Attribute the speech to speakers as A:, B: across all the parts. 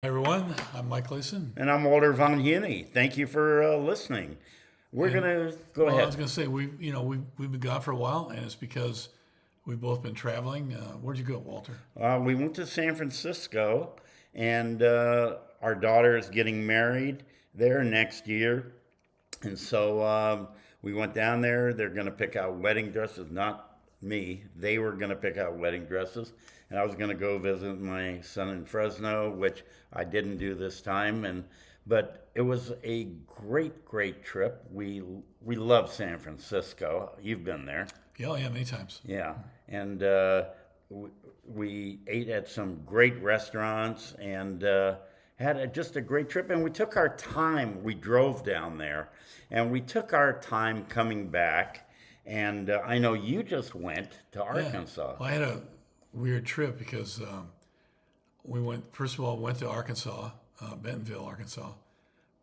A: Hey everyone, I'm Mike Gleason,
B: And I'm Walter Von Hune. Thank you for listening. We're
A: and
B: gonna go
A: well, I was
B: ahead.
A: going to say we've been gone for a while, and it's because we've both been traveling. Where'd you go, Walter?
B: We went to San Francisco, and our daughter is getting married there next year, and so we went down there. They're gonna pick out wedding dresses, not me. They were gonna pick out wedding dresses, and I was gonna go visit my son in Fresno, which I didn't do this time, but it was a great trip. We love San Francisco. You've been there.
A: Yeah, yeah, many times.
B: Yeah, and we ate at some great restaurants and had just a great trip. And we took our time. We drove down there, and we took our time coming back. And I know you just went to
A: Yeah,
B: Arkansas.
A: well, I had a weird trip because we went. First of all, went to Arkansas, Bentonville, Arkansas,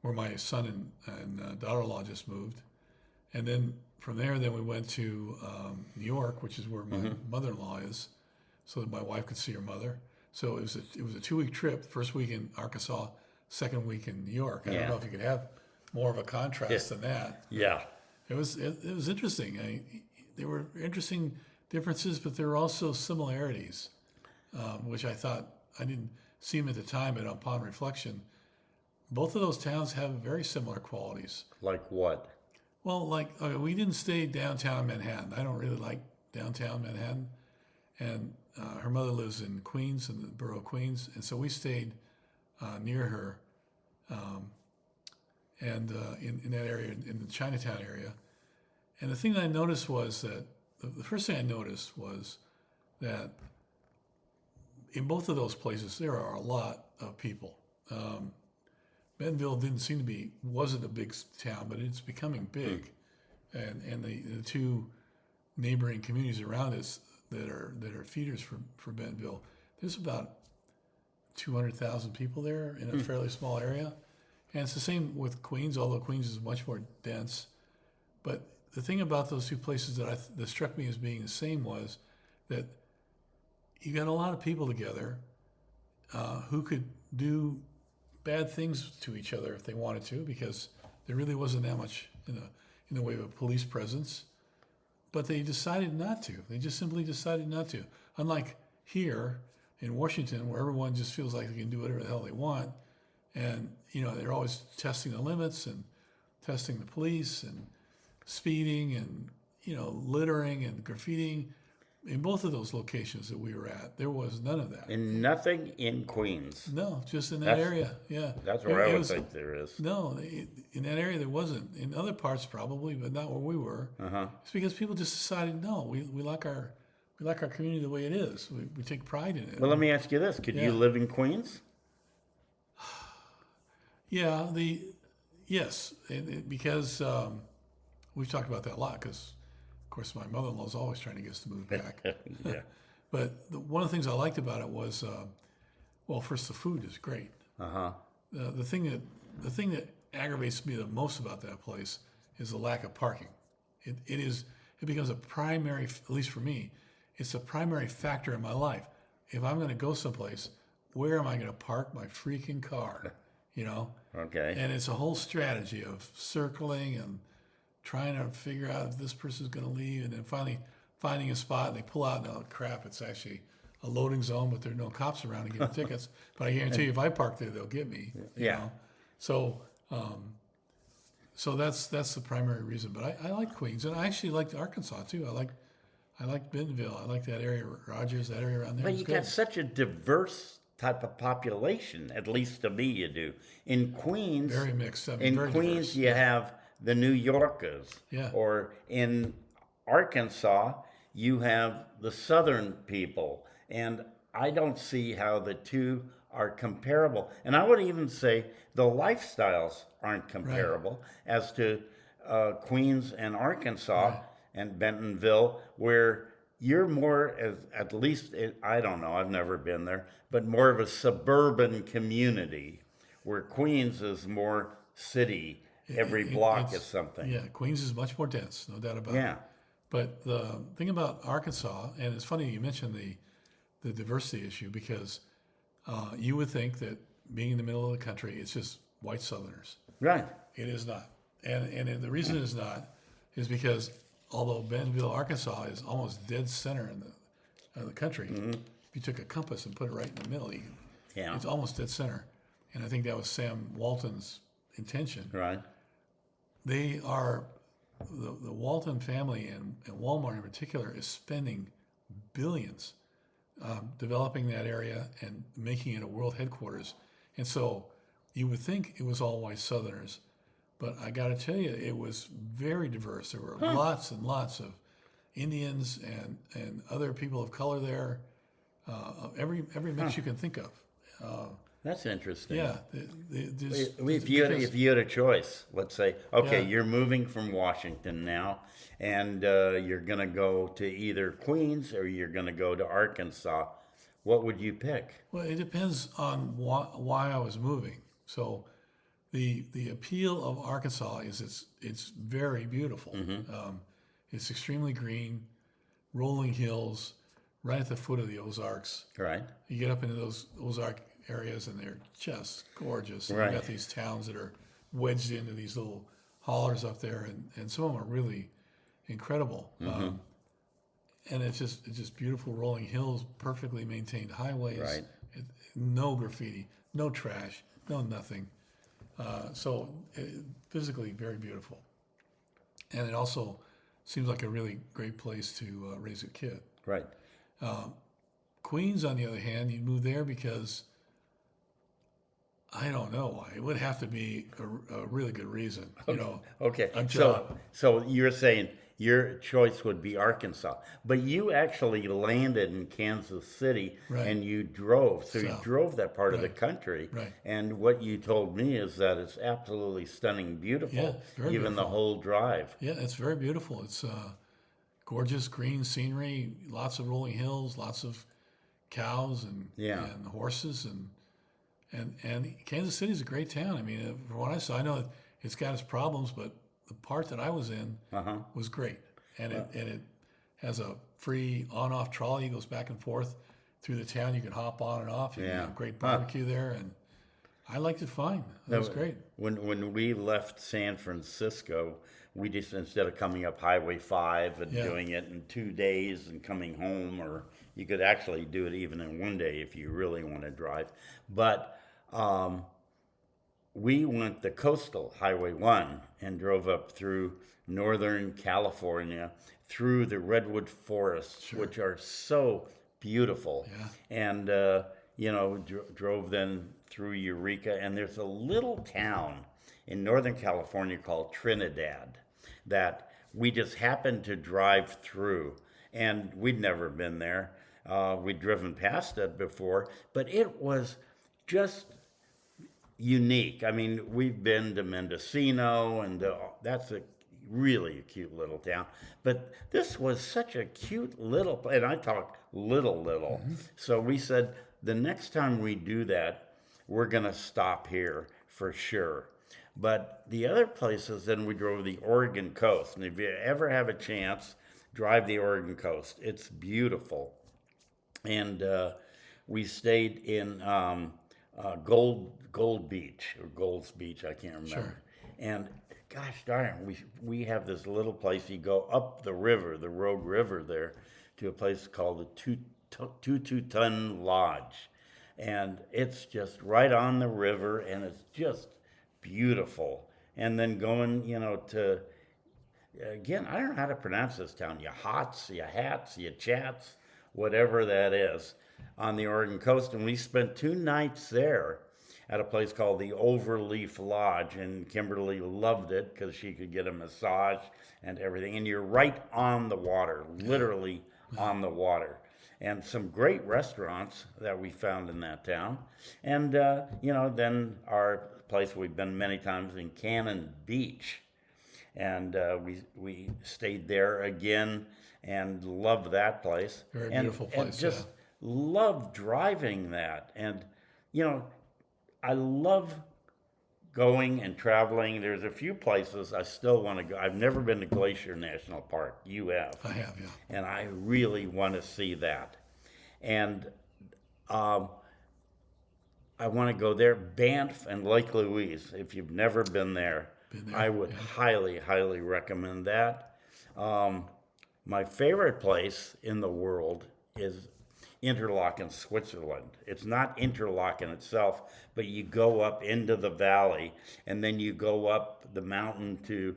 A: where my son and daughter-in-law just moved, and then from there, then we went to New York, which is where my mother-in-law is, so that my wife could see her mother. So it was a 2 week trip. First week in Arkansas, second week in New York. I don't
B: Yeah,
A: know if you could have more of a contrast than that.
B: yeah.
A: It was interesting. There were interesting differences, but there were also similarities, which I thought I didn't see them at the time, but upon reflection, both of those towns have very similar qualities.
B: Like what?
A: Well, like okay, we didn't stay downtown Manhattan. I don't really like downtown Manhattan, and her mother lives in Queens, in the borough of Queens, and so we stayed near her, and in that area, in the Chinatown area. And the thing that I noticed was that the first thing I noticed was that in both of those places there are a lot of people. Bentonville didn't seem to be wasn't a big town, but it's becoming big, and the two neighboring communities around us that are feeders for Bentonville. There's about 200,000 people there in a fairly small area, and it's the same with Queens, although Queens is much more dense. But the thing about those two places that struck me as being the same was that you got a lot of people together who could do bad things to each other if they wanted to, because there really wasn't that much in the way of a police presence. But they decided not to. They just simply decided not to. Unlike here in Washington, where everyone just feels like they can do whatever the hell they want, and they're always testing the limits and testing the police and speeding and littering and graffitiing. In both of those locations that we were at, there was none of that.
B: And nothing in Queens.
A: No, just in that
B: That's
A: area. Yeah,
B: that's
A: it,
B: where I
A: it
B: would
A: was
B: think there is.
A: no in that area there wasn't. In other parts probably, but not where we were.
B: Uh huh.
A: It's because people just decided no, we like our community the way it is. We take pride in it.
B: Well, let me ask you this: could you
A: Yeah,
B: live in Queens?
A: yeah. Yes, because we've talked about that a lot. Because of course my mother-in-law is always trying to get us to move back.
B: Yeah.
A: But one of the things I liked about it was, well, first the food is great.
B: Uh huh.
A: The thing that aggravates me the most about that place is the lack of parking. It becomes a primary, at least for me, it's a primary factor in my life. If I'm going to go someplace, where am I going to park my freaking car? You know,
B: Okay.
A: and it's a whole strategy of circling and trying to figure out if this person's going to leave, and then finally finding a spot, and they pull out, and oh crap, it's actually a loading zone, but there are no cops around to give me tickets. But I guarantee you, if I park there, they'll get me. You
B: Yeah.
A: know, so so that's the primary reason. But I like Queens, and I actually liked Arkansas too. I like Bentonville. I like that area, Rogers, that area around there.
B: But
A: It's
B: you got
A: good.
B: such a diverse type of population, at least to me, you do. In Queens,
A: Very mixed. I mean,
B: in
A: very
B: Queens,
A: diverse.
B: you
A: Yeah,
B: have the New Yorkers,
A: yeah,
B: or in Arkansas, you have the Southern people, and I don't see how the two are comparable. And I would even say the lifestyles aren't
A: right,
B: comparable as to Queens and Arkansas
A: right.
B: and Bentonville, where you're more, as at least I don't know, I've never been there, but more of a suburban community, where Queens is more city. Every block is
A: It's
B: something.
A: yeah, Queens is much more dense, no doubt about it.
B: Yeah.
A: But the thing about Arkansas, and it's funny you mentioned the diversity issue because you would think that being in the middle of the country, it's just white Southerners.
B: Right.
A: It is not. And the reason it's not is because although Bentonville, Arkansas is almost dead center in the country, if you took a compass and put it right in the middle,
B: Yeah.
A: it's almost dead center. And I think that was Sam Walton's intention.
B: Right.
A: They are, the Walton family and Walmart in particular is spending billions developing that area and making it a world headquarters. And so you would think it was all white Southerners, but I got to tell you, it was very diverse. There were lots and lots of Indians and other people of color there, every mix you can think of.
B: That's interesting.
A: Yeah,
B: If you had a choice, let's say, okay,
A: Yeah.
B: you're moving from Washington now, and you're going to go to either Queens or you're going to go to Arkansas, what would you pick?
A: Well, it depends on why I was moving. So, the appeal of Arkansas is it's very beautiful. It's extremely green, rolling hills, right at the foot of the Ozarks.
B: Right.
A: You get up into those Ozark areas, and they're just gorgeous. And
B: Right.
A: You got these towns that are wedged into these little hollers up there, and some of them are really incredible. And it's just beautiful rolling hills, perfectly maintained highways.
B: Right.
A: No graffiti, no trash, no nothing. Physically very beautiful, and it also seems like a really great place to raise a kid.
B: Right.
A: Queens, on the other hand, you'd move there because I don't know why. It would have to be a really good reason, you know.
B: Okay.
A: A
B: So
A: job.
B: so you're saying your choice would be Arkansas, but you actually landed in Kansas City
A: Right.
B: and you drove. So you
A: South.
B: drove that part of the
A: Right.
B: country.
A: Right.
B: And what you told me is that it's absolutely stunning, beautiful,
A: Yeah, very
B: even the
A: beautiful.
B: whole drive.
A: Yeah, it's very beautiful. It's gorgeous green scenery, lots of rolling hills, lots of cows and
B: Yeah.
A: and horses and Kansas City is a great town. I mean, from what I saw, I know it's got its problems, but the part that I was in was great, and it has a free on-off trolley, goes back and forth through the town. You can hop on and off. You can
B: Yeah.
A: have great barbecue there, and I liked it fine. That was great.
B: When we left San Francisco, we just, instead of coming up Highway 5 and
A: Yeah.
B: doing it in 2 days and coming home, or you could actually do it even in 1 day if you really want to drive. But we went the coastal Highway 1 and drove up through Northern California, through the redwood forests, which are so beautiful.
A: Yeah.
B: And, drove then through Eureka. And there's a little town in Northern California called Trinidad that we just happened to drive through. And we'd never been there. We'd driven past it before, but it was just unique. I mean, we've been to Mendocino, and that's really a cute little town. But this was such a cute little, and I talk little. So we said, the next time we do that, we're going to stop here for sure. But the other places, then we drove the Oregon coast. And if you ever have a chance, drive the Oregon coast. It's beautiful. And we stayed in Gold Beach, or Gold's Beach, I can't remember.
A: Sure.
B: And gosh darn, we have this little place. You go up the river, the Rogue River there, to a place called the Tututan Lodge. And it's just right on the river, and it's just beautiful. And then going, to, again, I don't know how to pronounce this town, Yachats, Yachats, whatever that is, on the Oregon coast. And we spent 2 nights there at a place called the Overleaf Lodge, and Kimberly loved it because she could get a massage and everything. And you're right on the water, literally on the water. And some great restaurants that we found in that town. And, then our place we've been many times in Cannon Beach. And we stayed there again and loved that place.
A: Very beautiful place,
B: And just love driving that. And, I love going and traveling. There's a few places I still want to go. I've never been to Glacier National Park. You have.
A: I have, yeah.
B: And I really want to see that. And I want to go there. Banff and Lake Louise. If you've never been there,
A: Been there,
B: I would
A: yeah.
B: highly, highly recommend that. Um, my favorite place in the world is Interlaken, Switzerland. It's not Interlaken itself, but you go up into the valley and then you go up the mountain to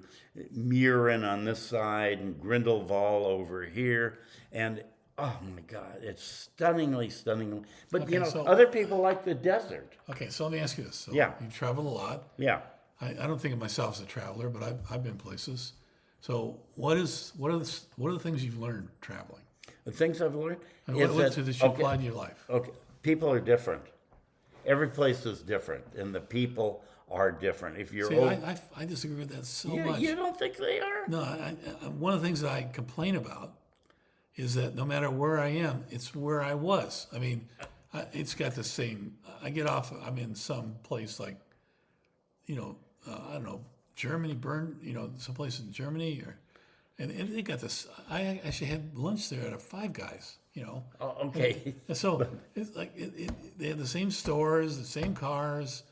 B: Muren on this side and Grindelwald over here. And oh my God, it's stunningly, stunningly. But
A: Okay, so-
B: other people like the desert.
A: Okay, so let me ask you this. So
B: Yeah.
A: you travel a lot.
B: Yeah.
A: I don't think of myself as a traveler, but I've been places. So what are the things you've learned traveling?
B: The things I've learned
A: And
B: is
A: what
B: that,
A: that you applied to your life?
B: okay, people are different. Every place is different, and the people are different. If you're
A: See,
B: old,
A: I disagree with that so
B: you,
A: much.
B: you don't think they are?
A: No, one of the things that I complain about is that no matter where I am, it's where I was. I mean, it's got the same. I get off. I'm in some place like, I don't know, Germany, Bern. Someplace in Germany, and they got this. I actually had lunch there at a Five Guys.
B: Oh, okay.
A: And so it's like they have the same stores, the same cars,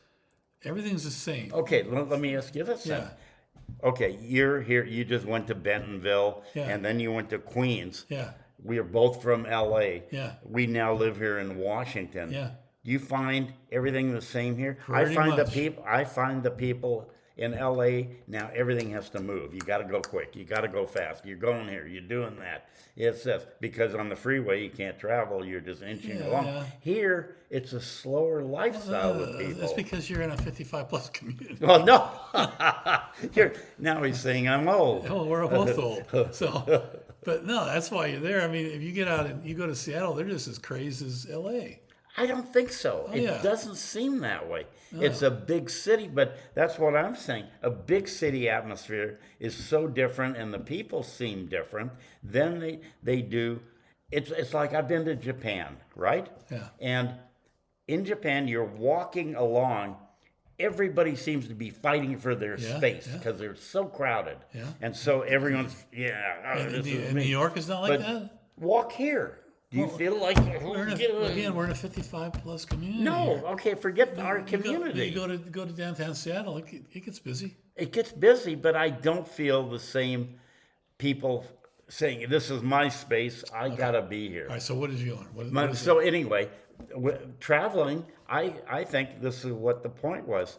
A: everything's the same.
B: Okay, let me ask you this then.
A: Yeah,
B: Okay, you're here. You just went to Bentonville,
A: Yeah.
B: and then you went to Queens.
A: yeah,
B: We are both from LA.
A: Yeah.
B: We now live here in Washington.
A: Yeah.
B: Do you find everything the same here?
A: Pretty much.
B: I find the people in LA now. Everything has to move. You got to go quick. You got to go fast. You're going here. You're doing that. It's this because on the freeway you can't travel. You're just inching
A: Yeah,
B: along.
A: yeah.
B: Here it's a slower lifestyle with people.
A: That's because you're in a 55 plus community.
B: Well, no. Now he's saying I'm old.
A: Oh, we're both old. So, but no, that's why you're there. I mean, if you get out and you go to Seattle, they're just as crazy as LA.
B: I don't think so. It
A: yeah.
B: doesn't seem that way. It's a big city, but that's what I'm saying. A big city atmosphere is so different, and the people seem different than they do. It's like I've been to Japan, right?
A: Yeah.
B: And in Japan, you're walking along. Everybody seems to be fighting for their
A: Yeah,
B: space
A: yeah.
B: because they're so crowded.
A: Yeah.
B: And so everyone's, oh,
A: And
B: this is
A: New
B: me.
A: York is not like
B: But
A: that.
B: walk here. Do you feel like
A: We're in a 55 plus community.
B: No,
A: here.
B: okay, forget our
A: You
B: community.
A: go to downtown Seattle, it gets busy.
B: It gets busy, but I don't feel the same people saying, this is my space, I gotta be here.
A: All right. So what did you learn? What is
B: So anyway, traveling, I think this is what the point was.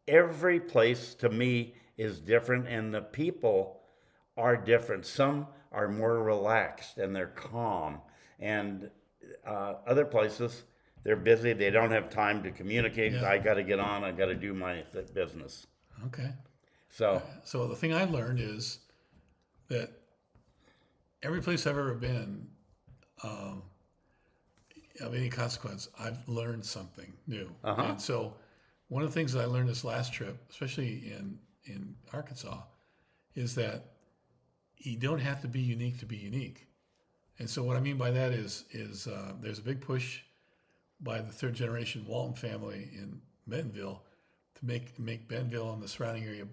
B: Every place to me is different, and the people are different. Some are more relaxed and they're calm, and other places they're busy. They don't have time to communicate.
A: Yeah.
B: I got to get on. I got to do my business.
A: Okay.
B: So
A: So the thing I've learned is that every place I've ever been, of any consequence, I've learned something new.
B: Uh-huh.
A: And so one of the things that I learned this last trip, especially in Arkansas, is that you don't have to be unique to be unique. And so what I mean by that is there's a big push by the third generation Walton family in Bentonville to make Bentonville and the surrounding area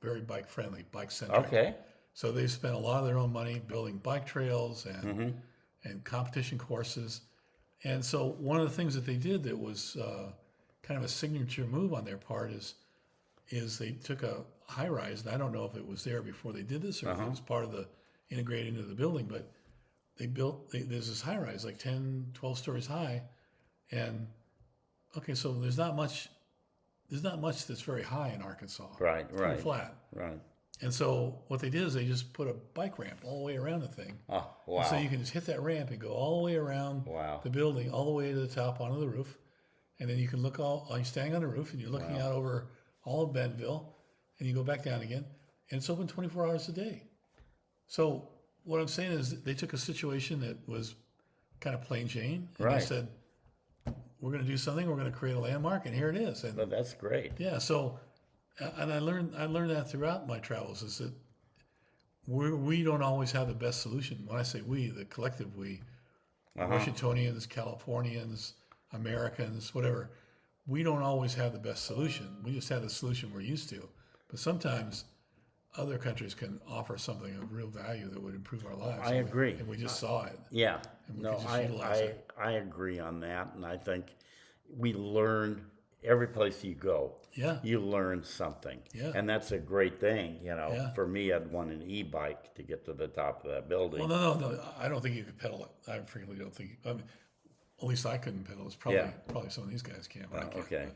A: very bike friendly, bike centric.
B: okay,
A: So they've spent a lot of their own money building bike trails and competition courses. And so one of the things that they did that was kind of a signature move on their part is they took a high rise, and I don't know if it was there before they did this or if it was part of the integrated into the building, but there's this high rise, like 10, 12 stories high. And okay, so there's not much that's very high in Arkansas.
B: right,
A: It's pretty
B: right,
A: flat.
B: right.
A: And so what they did is they just put a bike ramp all the way around the thing.
B: Oh, wow.
A: And so you can just hit that ramp and go all the way around
B: Wow.
A: the building, all the way to the top onto the roof. And then you can look you're standing on the roof and you're looking out over all of Bentonville, and you go back down again. And it's open 24 hours a day. So what I'm saying is they took a situation that was kind of plain Jane, and
B: Right.
A: they said, we're going to do something, we're going to create a landmark, and here it is. And
B: Well, that's great.
A: yeah, so, and I learned that throughout my travels is that we don't always have the best solution. When I say we, the collective we, Washingtonians, Californians, Americans, whatever, we don't always have the best solution. We just have the solution we're used to. But sometimes other countries can offer something of real value that would improve our lives.
B: I agree.
A: And we just saw it.
B: Yeah.
A: And we
B: No,
A: could just utilize it.
B: I agree on that, and I think we learn every place you go.
A: Yeah.
B: You learn something.
A: Yeah.
B: And that's a great thing, you know.
A: Yeah.
B: For me, I'd want an e-bike to get to the top of that building.
A: Well, no. I don't think you could pedal it. I frequently don't think. I mean, at least I couldn't pedal. It's probably
B: Yeah.
A: probably some of these guys can, but I can't.
B: okay.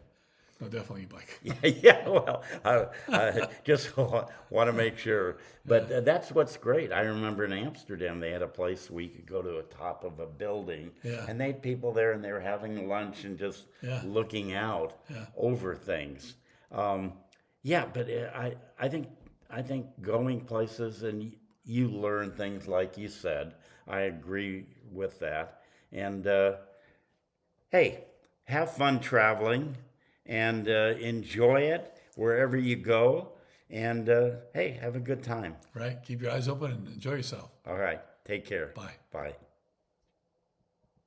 A: But no, definitely e-bike.
B: Yeah, well, I just want to make sure. But that's what's great. I remember in Amsterdam, they had a place where you could go to the top of a building,
A: Yeah.
B: and they had people there, and they were having lunch and just
A: Yeah.
B: looking out
A: Yeah.
B: over things. Yeah, but I think going places and you learn things like you said. I agree with that. And hey, have fun traveling and enjoy it wherever you go. And hey, have a good time.
A: Right. Keep your eyes open and enjoy yourself.
B: All right. Take care.
A: Bye.
B: Bye.